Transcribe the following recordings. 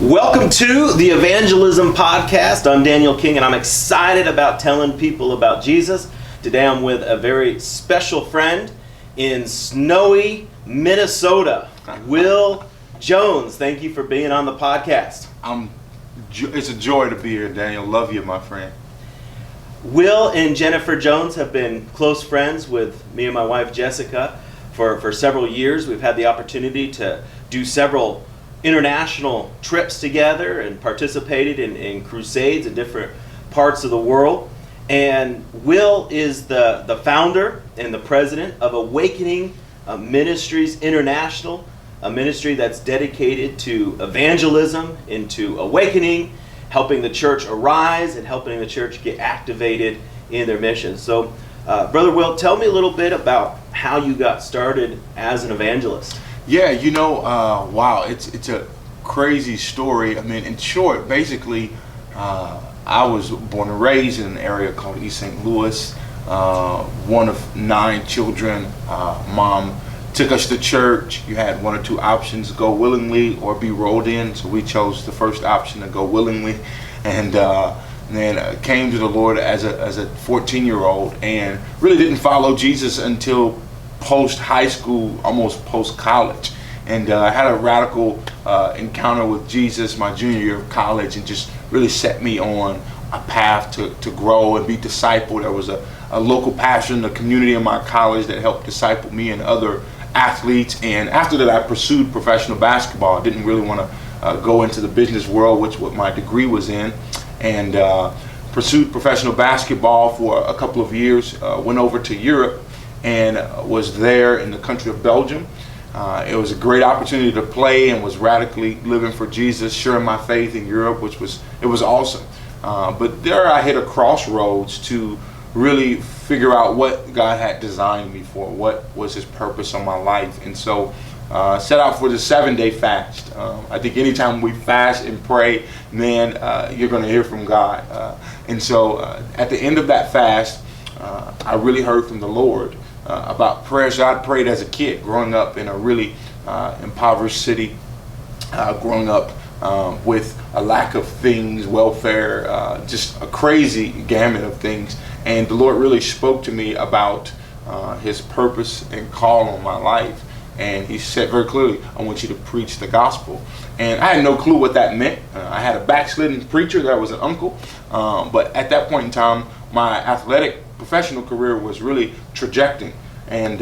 Welcome to the Evangelism Podcast. I'm Daniel King, and I'm excited about telling people about Jesus. Today I'm with a very special friend in snowy Minnesota, Will Jones. Thank you for being on the podcast. It's a joy to be here, Daniel. Love you, my friend. Will and Jennifer Jones have been close friends with me and my wife Jessica for several years. We've had the opportunity to do several international trips together and participated in crusades in different parts of the world. And Will is the founder and the president of Awakening Ministries International, a ministry that's dedicated to evangelism, into awakening, helping the church arise, and helping the church get activated in their mission. So, Brother Will, tell me a little bit about how you got started as an evangelist. Yeah, wow, it's a crazy story. I mean, in short, basically, I was born and raised in an area called East St. Louis, one of 9 children. Mom took us to church. You had one or two options: go willingly or be rolled in. So we chose the first option, to go willingly, and then came to the Lord as a 14-year-old, and really didn't follow Jesus until post high school, almost post college, and I had a radical encounter with Jesus my junior year of college, and just really set me on a path to grow and be discipled. There was a local pastor in the community in my college that helped disciple me and other athletes, and after that I pursued professional basketball. I didn't really want to go into the business world, which what my degree was in, and pursued professional basketball for a couple of years. Went over to Europe and was there in the country of Belgium. It was a great opportunity to play, and was radically living for Jesus, sharing my faith in Europe, which was awesome. But there I hit a crossroads to really figure out what God had designed me for, what was His purpose on my life, and so set out for the 7-day fast. I think anytime we fast and pray, man, you're going to hear from God. And so at the end of that fast, I really heard from the Lord about prayers I prayed as a kid, growing up in a really impoverished city, growing up with a lack of things, welfare, just a crazy gamut of things. And the Lord really spoke to me about His purpose and call on my life. And He said very clearly, I want you to preach the gospel. And I had no clue what that meant. I had a backslidden preacher that was an uncle. But at that point in time, my athletic professional career was really trajecting. And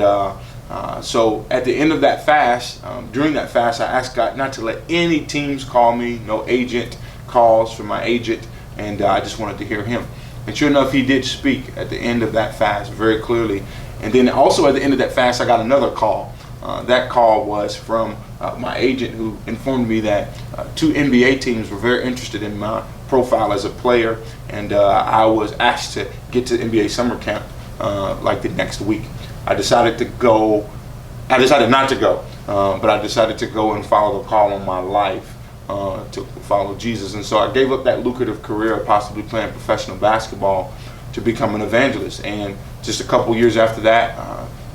so at the end of that fast, during that fast, I asked God not to let any teams call me, no agent calls from my agent, and I just wanted to hear Him. And sure enough, He did speak at the end of that fast very clearly. And then also at the end of that fast, I got another call. That call was from my agent, who informed me that 2 NBA teams were very interested in my profile as a player, and I was asked to get to NBA summer camp like the next week. I decided not to go, but I decided to go and follow the call on my life, to follow Jesus. And so I gave up that lucrative career of possibly playing professional basketball to become an evangelist. And just a couple years after that,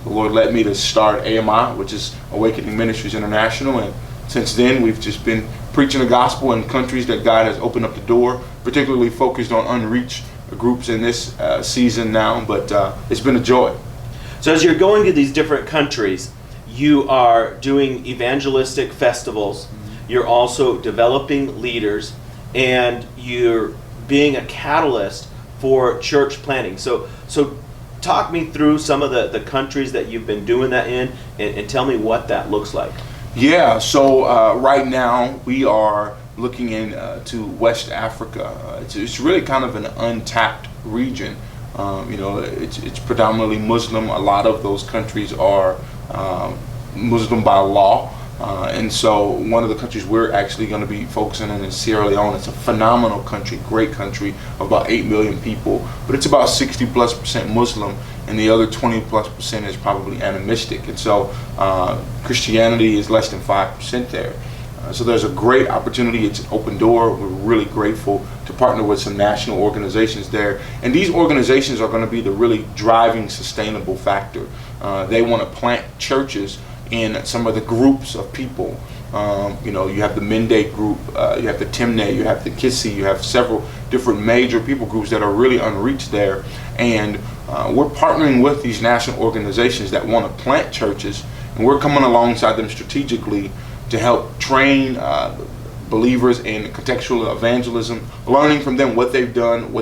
the Lord led me to start AMI, which is Awakening Ministries International. And since then, we've just been preaching the gospel in countries that God has opened up the door, particularly focused on unreached groups in this season now. But it's been a joy. So as you're going to these different countries, you are doing evangelistic festivals. Mm-hmm. You're also developing leaders, and you're being a catalyst for church planting. So talk me through some of the countries that you've been doing that in, and tell me what that looks like. Yeah, so right now we are looking to West Africa. It's really kind of an untapped region. It's predominantly Muslim. A lot of those countries are Muslim by law. And so one of the countries we're actually going to be focusing on is Sierra Leone. It's a phenomenal country, great country, of about 8 million people, but it's about 60+% Muslim, and the other 20+% is probably animistic. And so Christianity is less than 5% there. So there's a great opportunity. It's an open door. We're really grateful to partner with some national organizations there. And these organizations are going to be the really driving sustainable factor. They want to plant churches in some of the groups of people. You have the Mende group, you have the Timne, you have the Kissi, you have several different major people groups that are really unreached there. And we're partnering with these national organizations that want to plant churches, and we're coming alongside them strategically to help train believers in contextual evangelism, learning from them what they've done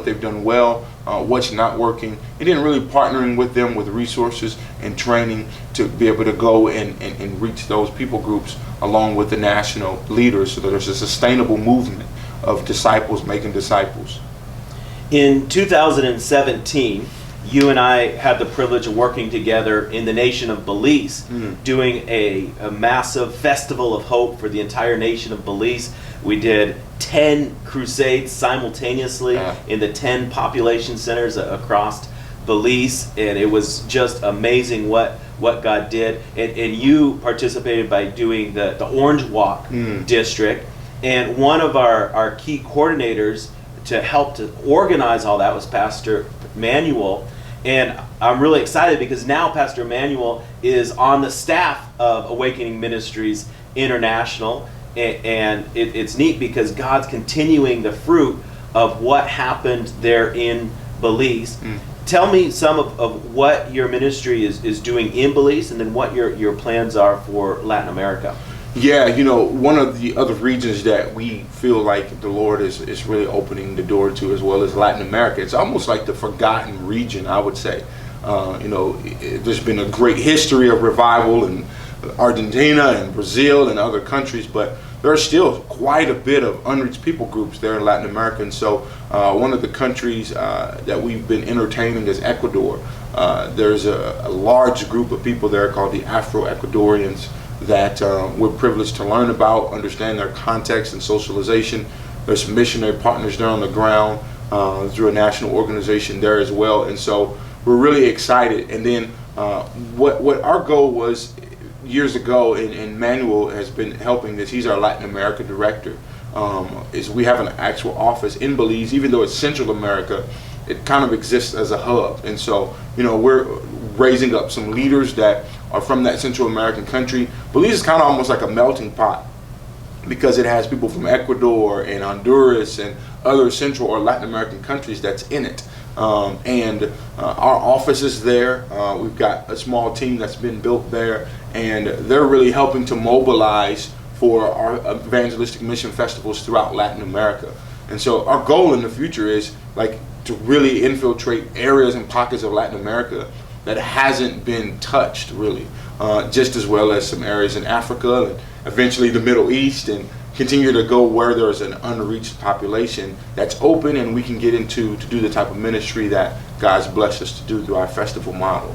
well, what's not working, and then really partnering with them with resources and training to be able to go and reach those people groups along with the national leaders, so that there's a sustainable movement of disciples making disciples. In 2017, you and I had the privilege of working together in the nation of Belize, doing a massive festival of hope for the entire nation of Belize. We did 10 crusades simultaneously in the 10 population centers across Belize, and it was just amazing what God did. And you participated by doing the Orange Walk district, and one of our key coordinators to help to organize all that was Pastor Manuel. And I'm really excited because now Pastor Emmanuel is on the staff of Awakening Ministries International, and it's neat because God's continuing the fruit of what happened there in Belize. Tell me some of what your ministry is doing in Belize, and then what your plans are for Latin America. Yeah, one of the other regions that we feel like the Lord is really opening the door to, as well as Latin America. It's almost like the forgotten region, I would say. There's been a great history of revival in Argentina and Brazil and other countries, but there's still quite a bit of unreached people groups there in Latin America. And so one of the countries that we've been entertaining is Ecuador. There's a large group of people there called the Afro-Ecuadorians that we're privileged to learn about, understand their context and socialization. There's some missionary partners there on the ground through a national organization there as well. And so we're really excited. And then what our goal was years ago, and Manuel has been helping this, he's our Latin America director, is we have an actual office in Belize. Even though it's Central America, it kind of exists as a hub. And so, we're raising up some leaders that are from that Central American country. Belize is kind of almost like a melting pot because it has people from Ecuador and Honduras and other Central or Latin American countries that's in it. And our office is there. We've got a small team that's been built there, and they're really helping to mobilize for our evangelistic mission festivals throughout Latin America. And so our goal in the future is to really infiltrate areas and pockets of Latin America that hasn't been touched really, just as well as some areas in Africa and eventually the Middle East, and continue to go where there's an unreached population that's open and we can get into to do the type of ministry that God's blessed us to do through our festival model.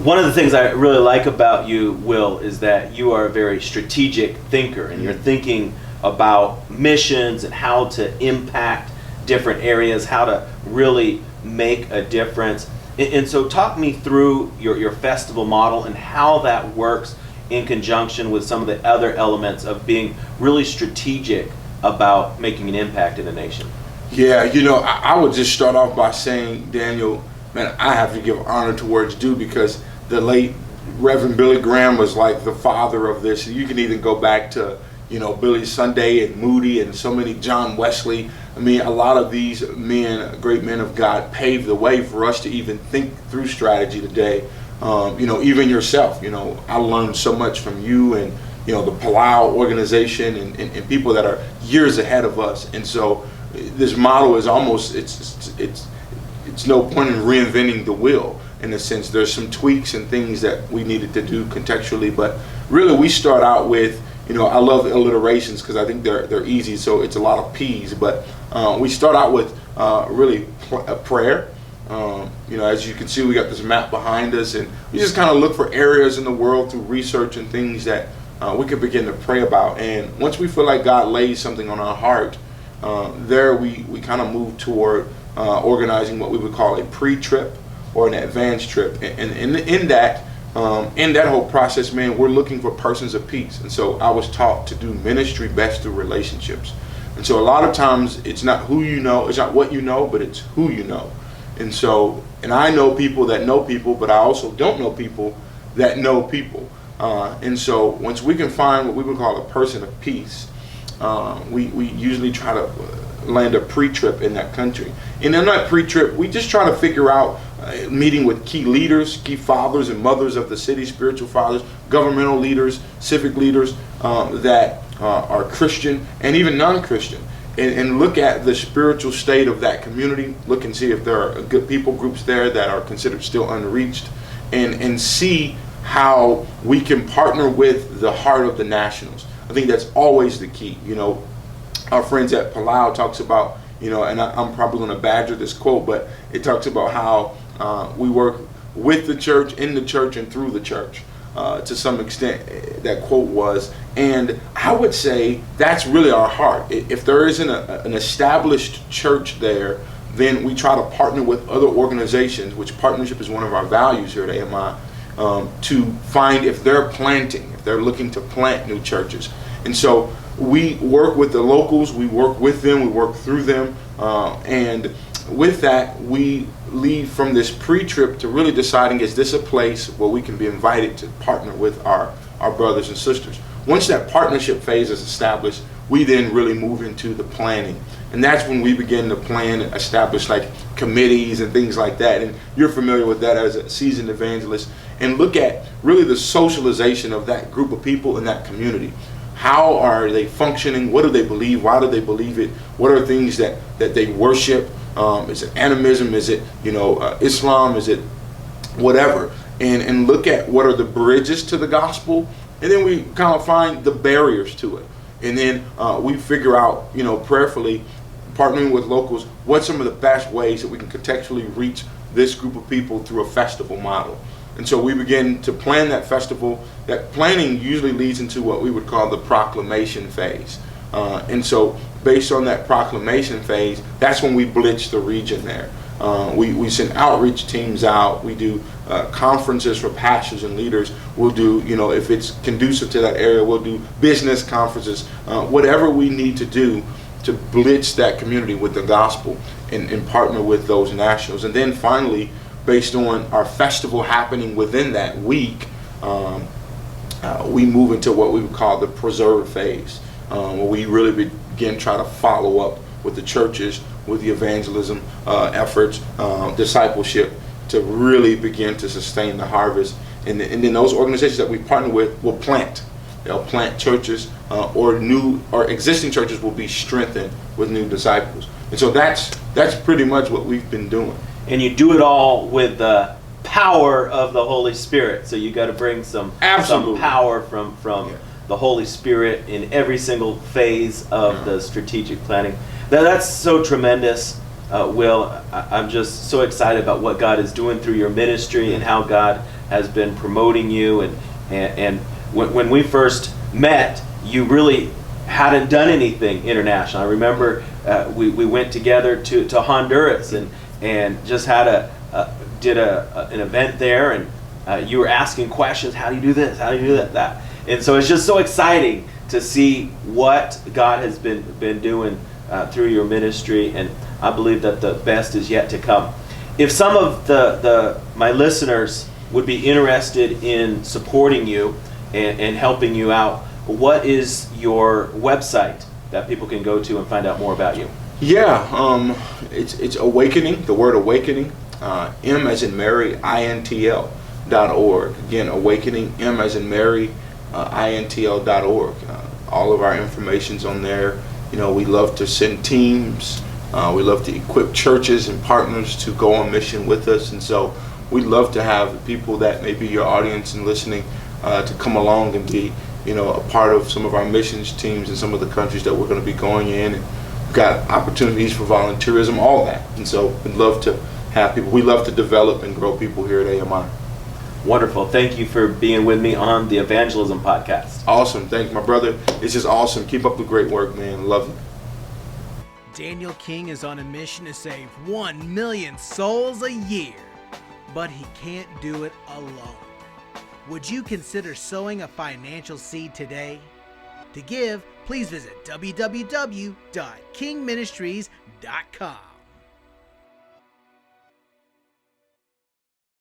One of the things I really like about you, Will, is that you are a very strategic thinker, and you're thinking about missions and how to impact different areas, how to really make a difference. And so talk me through your festival model and how that works in conjunction with some of the other elements of being really strategic about making an impact in a nation. Yeah, I would just start off by saying, Daniel, man, I have to give honor to where it's due, because the late Reverend Billy Graham was like the father of this. You can even go back to, Billy Sunday and Moody and so many, John Wesley. I mean, a lot of these men, great men of God, paved the way for us to even think through strategy today. Even yourself, I learned so much from you and, the Palau organization and people that are years ahead of us. And so this model is almost, it's no point in reinventing the wheel. In a sense, there's some tweaks and things that we needed to do contextually, but really we start out with, I love alliterations because I think they're easy, so it's a lot of P's, but we start out with really a prayer. As you can see, we got this map behind us, and we just kind of look for areas in the world through research and things that we could begin to pray about. And once we feel like God lays something on our heart, there we kind of move toward organizing what we would call a pre-trip or an advanced trip. And in that whole process, man, we're looking for persons of peace. And so I was taught to do ministry best through relationships. And so a lot of times it's not who you know, it's not what you know, but it's who you know. And I know people that know people, but I also don't know people that know people. And so once we can find what we would call a person of peace, we usually try to land a pre-trip in that country. And in that pre-trip, we just try to figure out meeting with key leaders, key fathers and mothers of the city, spiritual fathers, governmental leaders, civic leaders that are Christian and even non-Christian, and look at the spiritual state of that community, look and see if there are good people groups there that are considered still unreached, and see how we can partner with the heart of the nationals. I think that's always the key. Our friends at Palau talks about, and I'm probably going to badger this quote, but it talks about how we work with the church, in the church, and through the church. To some extent, that quote was, and I would say that's really our heart. If there isn't an established church there, then we try to partner with other organizations, which partnership is one of our values here at AMI, to find if they're planting, if they're looking to plant new churches. And so we work with the locals, we work with them, we work through them, and with that, we lead from this pre-trip to really deciding, is this a place where we can be invited to partner with our brothers and sisters? Once that partnership phase is established, we then really move into the planning. And that's when we begin to plan and establish like committees and things like that. And you're familiar with that as a seasoned evangelist. And look at really the socialization of that group of people in that community. How are they functioning? What do they believe? Why do they believe it? What are things that they worship? Is it animism? Is it Islam? Is it whatever? And look at what are the bridges to the gospel, and then we kind of find the barriers to it, and then we figure out prayerfully, partnering with locals, what's some of the best ways that we can contextually reach this group of people through a festival model. And so we begin to plan that festival. That planning usually leads into what we would call the proclamation phase. And so based on that proclamation phase, that's when we blitz the region there. We send outreach teams out. We do conferences for pastors and leaders. We'll do, if it's conducive to that area, we'll do business conferences, whatever we need to do to blitz that community with the gospel and partner with those nationals. And then finally, based on our festival happening within that week, we move into what we would call the preserve phase, where we really begin trying to follow up with the churches, with the evangelism efforts, discipleship, to really begin to sustain the harvest. And then those organizations that we partner with will plant. They'll plant churches, or existing churches will be strengthened with new disciples. And so that's pretty much what we've been doing. And you do it all with the power of the Holy Spirit. So you got to bring some power from the Holy Spirit in every single phase of the strategic planning. That's so tremendous, Will. I'm just so excited about what God is doing through your ministry and how God has been promoting you. And when we first met, you really hadn't done anything international. I remember we went together to Honduras and just had did an event there, and you were asking questions. How do you do this? How do you do that? And so it's just so exciting to see what God has been doing through your ministry, and I believe that the best is yet to come. If some of my listeners would be interested in supporting you and helping you out, what is your website that people can go to and find out more about you? Yeah, it's Awakening, the word Awakening, M as in Mary, INTL.org. Again, Awakening, M as in Mary, INTL.org. All of our information's on there. We love to send teams. We love to equip churches and partners to go on mission with us. And so we'd love to have people that may be your audience and listening to come along and be, a part of some of our missions teams in some of the countries that we're going to be going in. And we've got opportunities for volunteerism, all that. And so we'd love to have people. We love to develop and grow people here at AMI. Wonderful. Thank you for being with me on the Evangelism Podcast. Awesome. Thank you, my brother. It's just awesome. Keep up the great work, man. Love you. Daniel King is on a mission to save 1 million souls a year, but he can't do it alone. Would you consider sowing a financial seed today? To give, please visit www.kingministries.com.